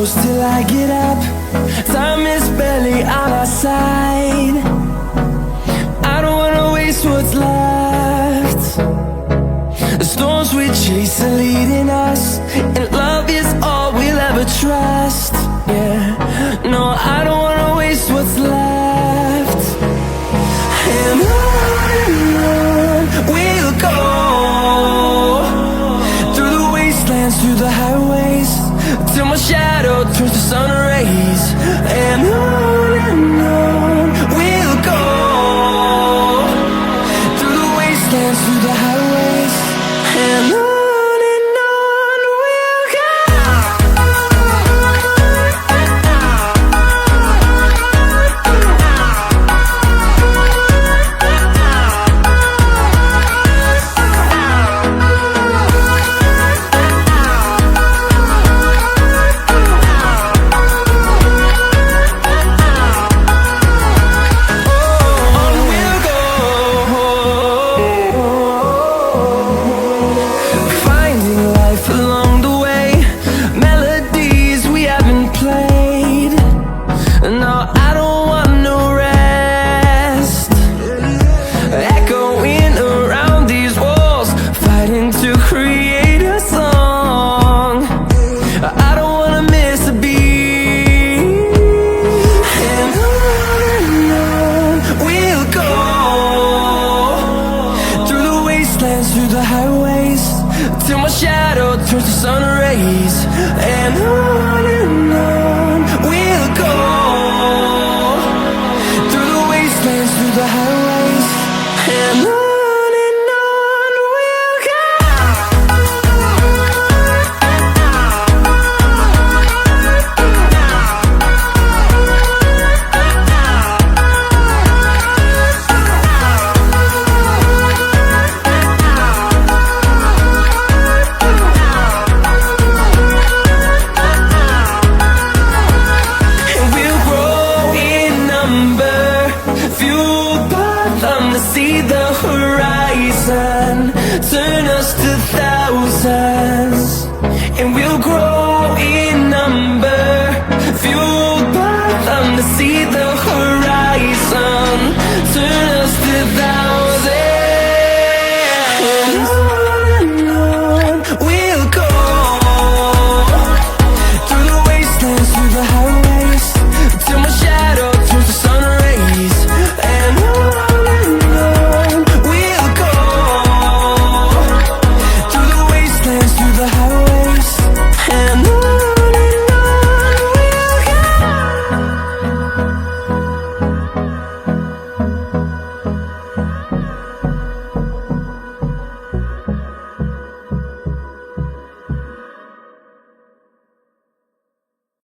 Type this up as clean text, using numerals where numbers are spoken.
close till I get up. Time is barely on our side. I don't wanna waste what's left. The storms we chase are leading us, and love is all we'll ever trust. Yeah, no, I don't wanna waste what's left. And on we'll go, through the wastelands, through the highways, till my shadow turns to sun rays. And on we'll go, through the wastelands, through the highways, and on we'll go. No, I don't want no rest. Echoing around these walls, fighting to create a song. I don't wanna miss a beat. And on we'll go, through the wastelands, through the highways, till my shadow turns to sun rays. And on we'll go, through the highways, and on we'll go. And we'll grow in number, fueled by them to see the horizon, turn us to thousands.